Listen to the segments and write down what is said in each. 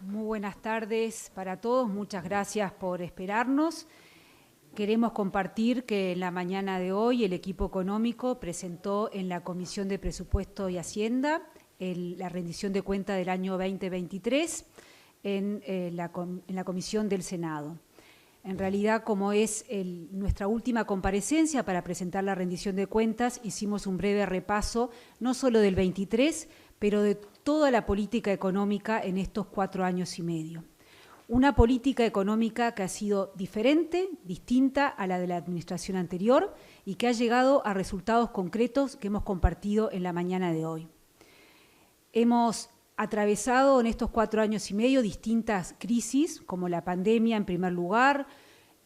Muy buenas tardes para todos, muchas gracias por esperarnos. Queremos compartir que en la mañana de hoy el equipo económico presentó en la Comisión de Presupuesto y Hacienda la rendición de cuenta del año 2023 en la Comisión del Senado. En realidad, como es nuestra última comparecencia para presentar la rendición de cuentas, hicimos un breve repaso no solo del 23, pero de toda la política económica en estos 4 años y medio. Una política económica que ha sido diferente, distinta a la de la administración anterior y que ha llegado a resultados concretos que hemos compartido en la mañana de hoy. Hemos atravesado en estos 4 años y medio distintas crisis, como la pandemia en primer lugar,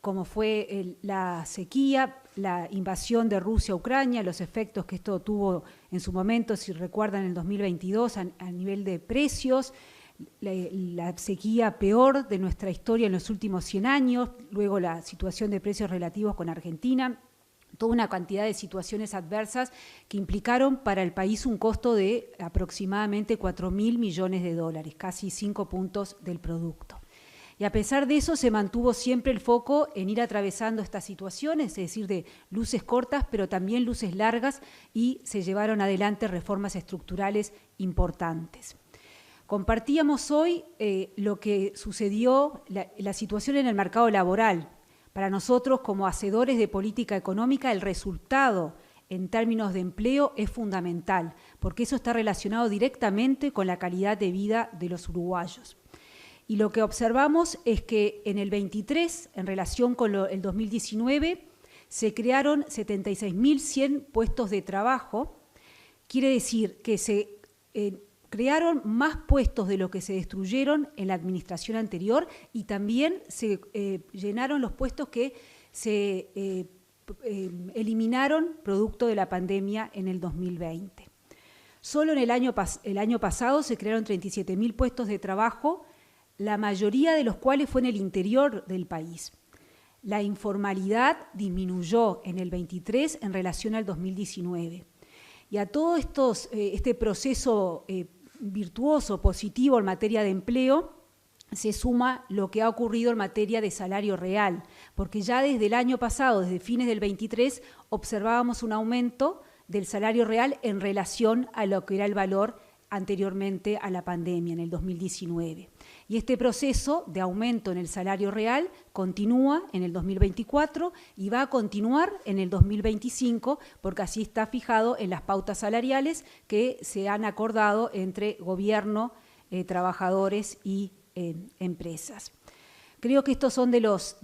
como fue la sequía, la invasión de Rusia a Ucrania, los efectos que esto tuvo en su momento, si recuerdan, en el 2022 a nivel de precios, la sequía peor de nuestra historia en los últimos 100 años, luego la situación de precios relativos con Argentina, toda una cantidad de situaciones adversas que implicaron para el país un costo de aproximadamente 4.000 millones de dólares, casi 5 puntos del producto. Y a pesar de eso se mantuvo siempre el foco en ir atravesando estas situaciones, es decir, de luces cortas, pero también luces largas, y se llevaron adelante reformas estructurales importantes. Compartíamos hoy lo que sucedió, la situación en el mercado laboral. Para nosotros, como hacedores de política económica, el resultado en términos de empleo es fundamental, porque eso está relacionado directamente con la calidad de vida de los uruguayos. Y lo que observamos es que en el 23, en relación con el 2019, se crearon 76.100 puestos de trabajo. Quiere decir que se crearon más puestos de lo que se destruyeron en la administración anterior, y también se llenaron los puestos que se eliminaron producto de la pandemia en el 2020. Solo en el año pasado se crearon 37.000 puestos de trabajo, la mayoría de los cuales fue en el interior del país. La informalidad disminuyó en el 23 en relación al 2019. Y a todo este proceso virtuoso, positivo en materia de empleo, se suma lo que ha ocurrido en materia de salario real, porque ya desde el año pasado, desde fines del 23, observábamos un aumento del salario real en relación a lo que era el valor anteriormente a la pandemia, en el 2019. Y este proceso de aumento en el salario real continúa en el 2024 y va a continuar en el 2025, porque así está fijado en las pautas salariales que se han acordado entre gobierno, trabajadores y empresas. Creo que estos son de los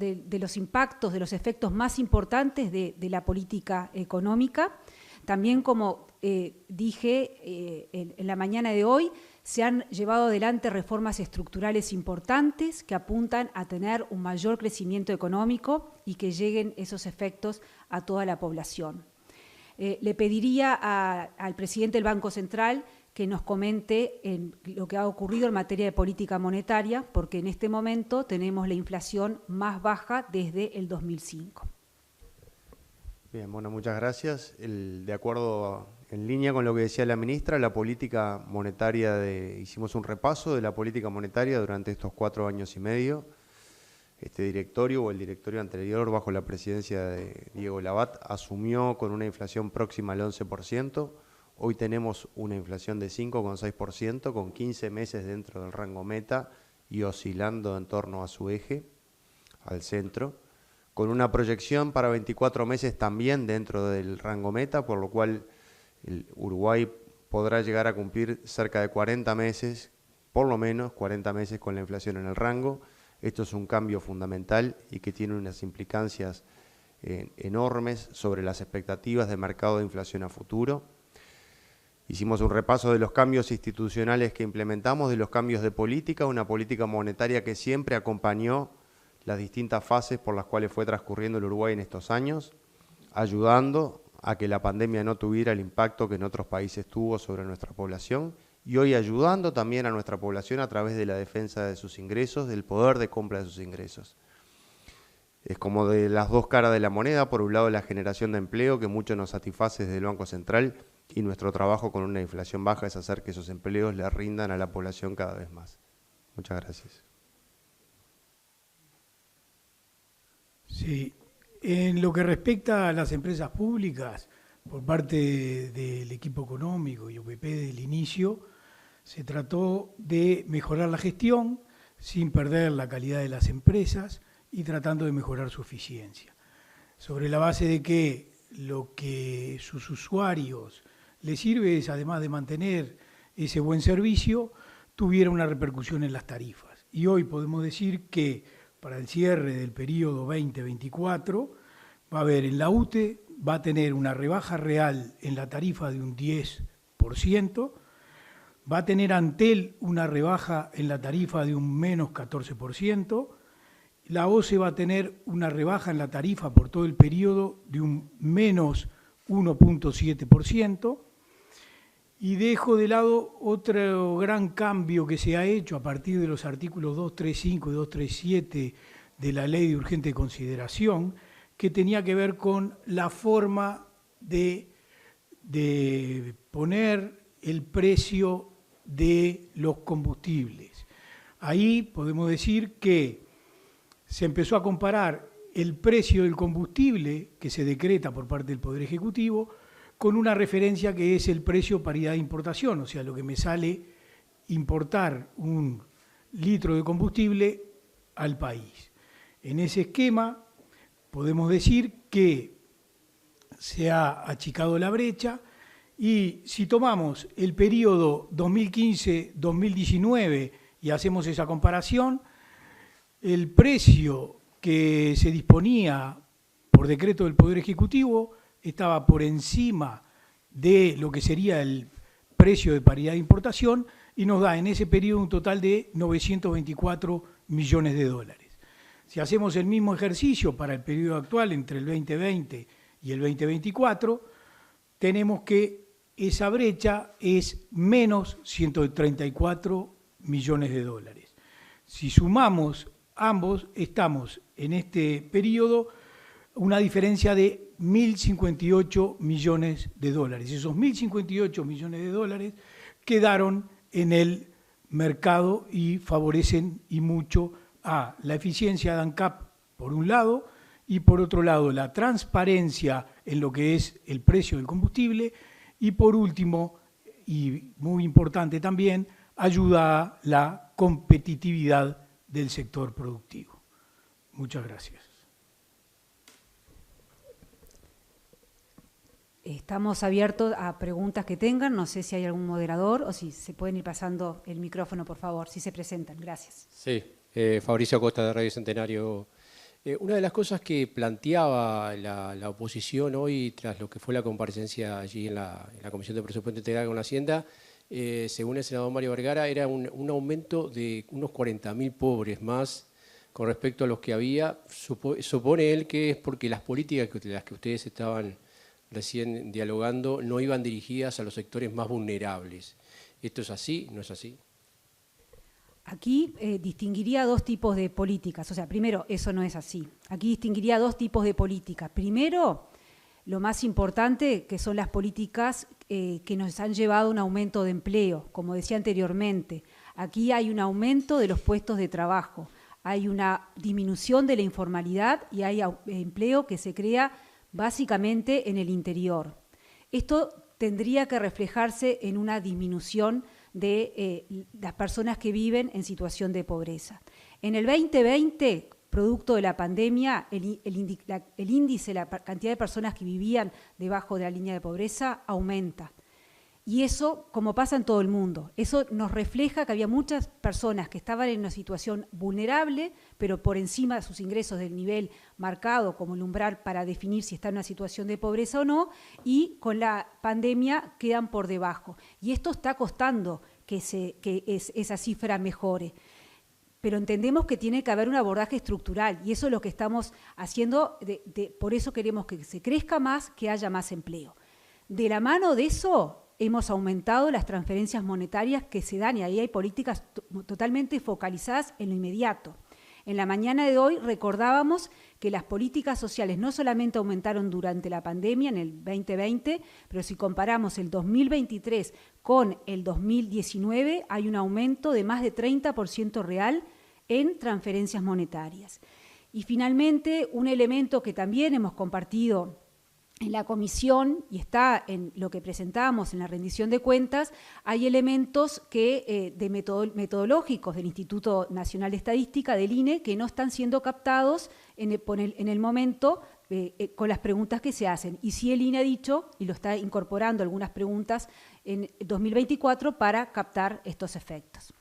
impactos, de los efectos más importantes de la política económica. También, como dije en la mañana de hoy, se han llevado adelante reformas estructurales importantes que apuntan a tener un mayor crecimiento económico y que lleguen esos efectos a toda la población. Le pediría al presidente del Banco Central que nos comente lo que ha ocurrido en materia de política monetaria, porque en este momento tenemos la inflación más baja desde el 2005. Bien, bueno, muchas gracias. De acuerdo, en línea con lo que decía la ministra, la política monetaria, hicimos un repaso de la política monetaria durante estos 4 años y medio. Este directorio o el directorio anterior, bajo la presidencia de Diego Labat, asumió con una inflación próxima al 11%. Hoy tenemos una inflación de 5,6%, con 15 meses dentro del rango meta y oscilando en torno a su eje, al centro, con una proyección para 24 meses también dentro del rango meta, por lo cual el Uruguay podrá llegar a cumplir cerca de 40 meses, por lo menos 40 meses con la inflación en el rango. Esto es un cambio fundamental y que tiene unas implicancias enormes sobre las expectativas de mercado de inflación a futuro. Hicimos un repaso de los cambios institucionales que implementamos, de los cambios de política, una política monetaria que siempre acompañó las distintas fases por las cuales fue transcurriendo el Uruguay en estos años, ayudando a que la pandemia no tuviera el impacto que en otros países tuvo sobre nuestra población, y hoy ayudando también a nuestra población a través de la defensa de sus ingresos, del poder de compra de sus ingresos. Es como de las dos caras de la moneda, por un lado la generación de empleo, que mucho nos satisface desde el Banco Central, y nuestro trabajo con una inflación baja es hacer que esos empleos le rindan a la población cada vez más. Muchas gracias. Sí, en lo que respecta a las empresas públicas, por parte del equipo económico y UPP del inicio, se trató de mejorar la gestión sin perder la calidad de las empresas y tratando de mejorar su eficiencia. Sobre la base de que lo que sus usuarios les sirve es, además de mantener ese buen servicio, tuviera una repercusión en las tarifas. Y hoy podemos decir que para el cierre del periodo 2024 va a haber en la UTE, va a tener una rebaja real en la tarifa de un 10%, va a tener Antel una rebaja en la tarifa de un menos 14%, la OCE va a tener una rebaja en la tarifa por todo el periodo de un menos 1.7%, y dejo de lado otro gran cambio que se ha hecho a partir de los artículos 235 y 237 de la Ley de Urgente Consideración, que tenía que ver con la forma de poner el precio de los combustibles. Ahí podemos decir que se empezó a comparar el precio del combustible que se decreta por parte del Poder Ejecutivo con una referencia que es el precio paridad de importación, o sea, lo que me sale importar un litro de combustible al país. En ese esquema podemos decir que se ha achicado la brecha y si tomamos el periodo 2015-2019 y hacemos esa comparación, el precio que se disponía por decreto del Poder Ejecutivo estaba por encima de lo que sería el precio de paridad de importación y nos da en ese periodo un total de 924 millones de dólares. Si hacemos el mismo ejercicio para el periodo actual entre el 2020 y el 2024, tenemos que esa brecha es menos 134 millones de dólares. Si sumamos ambos, estamos en este periodo una diferencia de 1.058 millones de dólares. Esos 1.058 millones de dólares quedaron en el mercado y favorecen y mucho a la eficiencia de ANCAP por un lado y por otro lado la transparencia en lo que es el precio del combustible y por último, y muy importante también, ayuda a la competitividad del sector productivo. Muchas gracias. Estamos abiertos a preguntas que tengan, no sé si hay algún moderador o si se pueden ir pasando el micrófono, por favor, si se presentan. Gracias. Sí, Fabricio Costa de Radio Centenario. Una de las cosas que planteaba la oposición hoy, tras lo que fue la comparecencia allí en la Comisión de Presupuesto Integral con la Hacienda, según el senador Mario Vergara, era un aumento de unos 40.000 pobres más con respecto a los que había. Supone él que es porque las políticas de las que ustedes estaban recién dialogando no iban dirigidas a los sectores más vulnerables. ¿Esto es así? ¿No es así? Aquí distinguiría dos tipos de políticas. O sea, primero, eso no es así. Aquí distinguiría dos tipos de políticas. Primero, lo más importante, que son las políticas que nos han llevado a un aumento de empleo. Como decía anteriormente, aquí hay un aumento de los puestos de trabajo, hay una disminución de la informalidad y hay empleo que se crea básicamente en el interior. Esto tendría que reflejarse en una disminución de las personas que viven en situación de pobreza. En el 2020, producto de la pandemia, el índice, la cantidad de personas que vivían debajo de la línea de pobreza aumenta. Y eso, como pasa en todo el mundo, eso nos refleja que había muchas personas que estaban en una situación vulnerable, pero por encima de sus ingresos del nivel marcado como el umbral para definir si está en una situación de pobreza o no, y con la pandemia quedan por debajo. Y esto está costando que esa cifra mejore. Pero entendemos que tiene que haber un abordaje estructural y eso es lo que estamos haciendo, por eso queremos que se crezca más, que haya más empleo. De la mano de eso hemos aumentado las transferencias monetarias que se dan y ahí hay políticas totalmente focalizadas en lo inmediato. En la mañana de hoy recordábamos que las políticas sociales no solamente aumentaron durante la pandemia en el 2020, pero si comparamos el 2023 con el 2019, hay un aumento de más de 30% real en transferencias monetarias. Y finalmente, un elemento que también hemos compartido en la comisión y está en lo que presentamos en la rendición de cuentas, hay elementos metodológicos del Instituto Nacional de Estadística, del INE, que no están siendo captados en el momento con las preguntas que se hacen. Y sí el INE ha dicho, y lo está incorporando algunas preguntas en 2024 para captar estos efectos.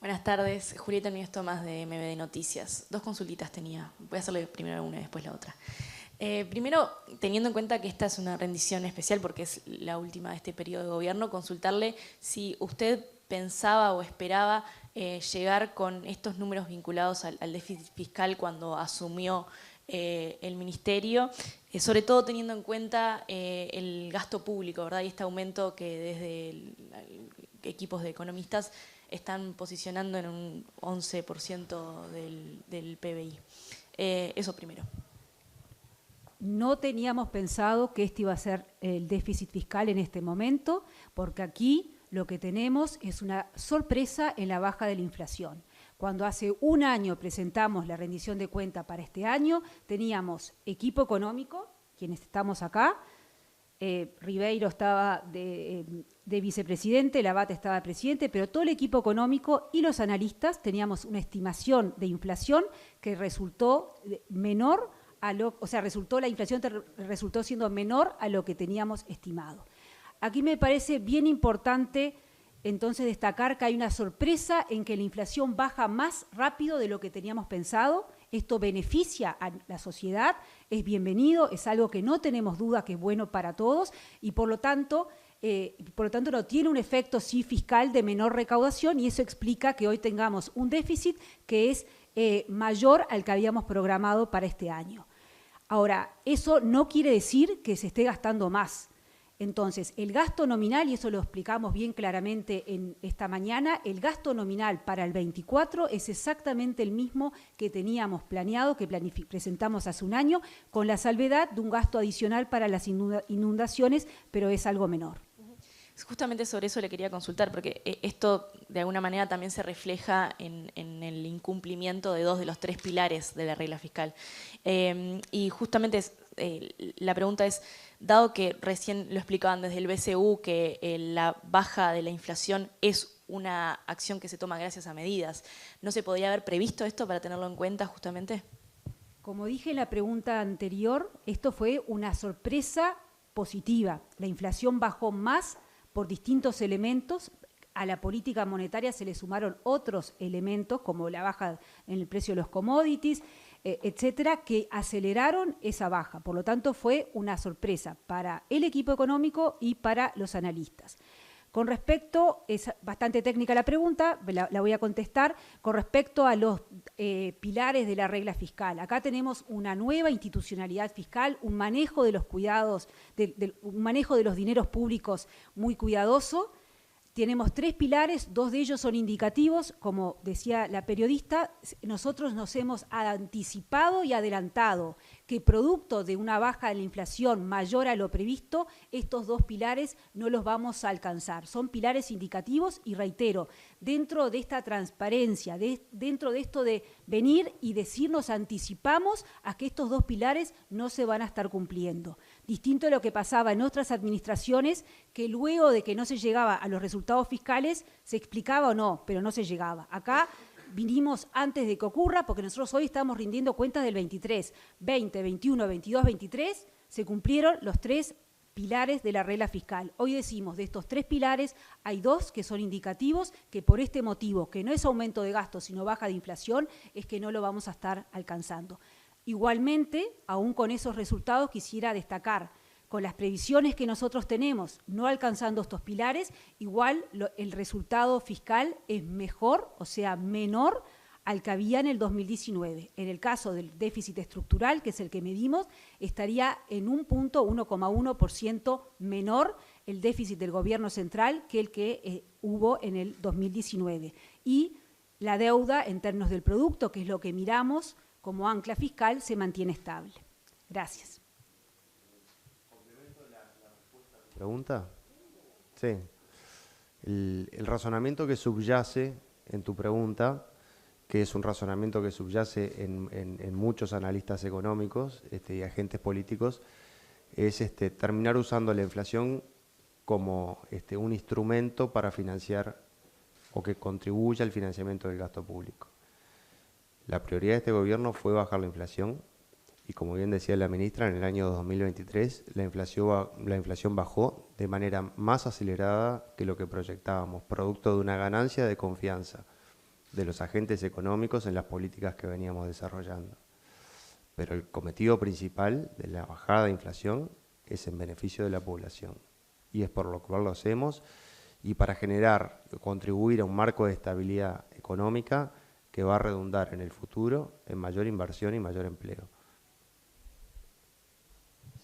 Buenas tardes, Julieta Núñez Tomás de MBD Noticias. 2 consultitas tenía, voy a hacerle primero una y después la otra. Primero, teniendo en cuenta que esta es una rendición especial porque es la última de este periodo de gobierno, consultarle si usted pensaba o esperaba llegar con estos números vinculados al déficit fiscal cuando asumió el ministerio, sobre todo teniendo en cuenta el gasto público, ¿verdad? Y este aumento que desde equipos de economistas están posicionando en un 11% del PBI. Eso primero. No teníamos pensado que este iba a ser el déficit fiscal en este momento, porque aquí lo que tenemos es una sorpresa en la baja de la inflación. Cuando hace un año presentamos la rendición de cuenta para este año, teníamos equipo económico, quienes estamos acá, Ribeiro estaba de vicepresidente, Labat estaba de presidente, pero todo el equipo económico y los analistas teníamos una estimación de inflación que resultó menor la inflación resultó siendo menor a lo que teníamos estimado. Aquí me parece bien importante entonces destacar que hay una sorpresa en que la inflación baja más rápido de lo que teníamos pensado. Esto beneficia a la sociedad, es bienvenido, es algo que no tenemos duda que es bueno para todos y por lo tanto no tiene un efecto sí fiscal de menor recaudación y eso explica que hoy tengamos un déficit que es mayor al que habíamos programado para este año. Ahora, eso no quiere decir que se esté gastando más. Entonces, el gasto nominal, y eso lo explicamos bien claramente en esta mañana, el gasto nominal para el 24 es exactamente el mismo que teníamos planeado, que presentamos hace un año, con la salvedad de un gasto adicional para las inundaciones, pero es algo menor. Justamente sobre eso le quería consultar, porque esto de alguna manera también se refleja en el incumplimiento de 2 de los 3 pilares de la regla fiscal. Y justamente la pregunta es, dado que recién lo explicaban desde el BCU, que la baja de la inflación es una acción que se toma gracias a medidas, ¿no se podría haber previsto esto para tenerlo en cuenta justamente? Como dije en la pregunta anterior, esto fue una sorpresa positiva. La inflación bajó más por distintos elementos. A la política monetaria se le sumaron otros elementos como la baja en el precio de los commodities, etcétera, que aceleraron esa baja. Por lo tanto, fue una sorpresa para el equipo económico y para los analistas. Con respecto, es bastante técnica la pregunta, la voy a contestar, con respecto a los pilares de la regla fiscal. Acá tenemos una nueva institucionalidad fiscal, un manejo de los cuidados, un manejo de los dineros públicos muy cuidadoso. Tenemos 3 pilares, 2 de ellos son indicativos, como decía la periodista, nosotros nos hemos anticipado y adelantado que producto de una baja de la inflación mayor a lo previsto, estos 2 pilares no los vamos a alcanzar. Son pilares indicativos y reitero, dentro de esta transparencia, dentro de esto de venir y decirnos anticipamos a que estos 2 pilares no se van a estar cumpliendo. Distinto a lo que pasaba en otras administraciones, que luego de que no se llegaba a los resultados fiscales, se explicaba o no, pero no se llegaba. Acá vinimos antes de que ocurra, porque nosotros hoy estamos rindiendo cuentas del 23, 20, 21, 22, 23, se cumplieron los 3 pilares de la regla fiscal. Hoy decimos, de estos 3 pilares, hay 2 que son indicativos, que por este motivo, que no es aumento de gastos, sino baja de inflación, es que no lo vamos a estar alcanzando. Igualmente, aún con esos resultados, quisiera destacar, con las previsiones que nosotros tenemos, no alcanzando estos pilares, igual el resultado fiscal es mejor, o sea, menor al que había en el 2019. En el caso del déficit estructural, que es el que medimos, estaría en 1.1% menor el déficit del gobierno central que el que hubo en el 2019. Y la deuda en términos del producto, que es lo que miramos como ancla fiscal, se mantiene estable. Gracias. ¿Pregunta? Sí. El razonamiento que subyace en tu pregunta, que es un razonamiento que subyace en muchos analistas económicos y agentes políticos, es terminar usando la inflación como un instrumento para financiar o que contribuya al financiamiento del gasto público. La prioridad de este gobierno fue bajar la inflación y, como bien decía la ministra, en el año 2023 la inflación bajó de manera más acelerada que lo que proyectábamos, producto de una ganancia de confianza de los agentes económicos en las políticas que veníamos desarrollando. Pero el cometido principal de la bajada de inflación es en beneficio de la población y es por lo cual lo hacemos y para contribuir a un marco de estabilidad económica que va a redundar en el futuro en mayor inversión y mayor empleo.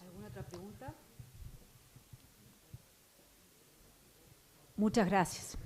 ¿Alguna otra pregunta? Muchas gracias.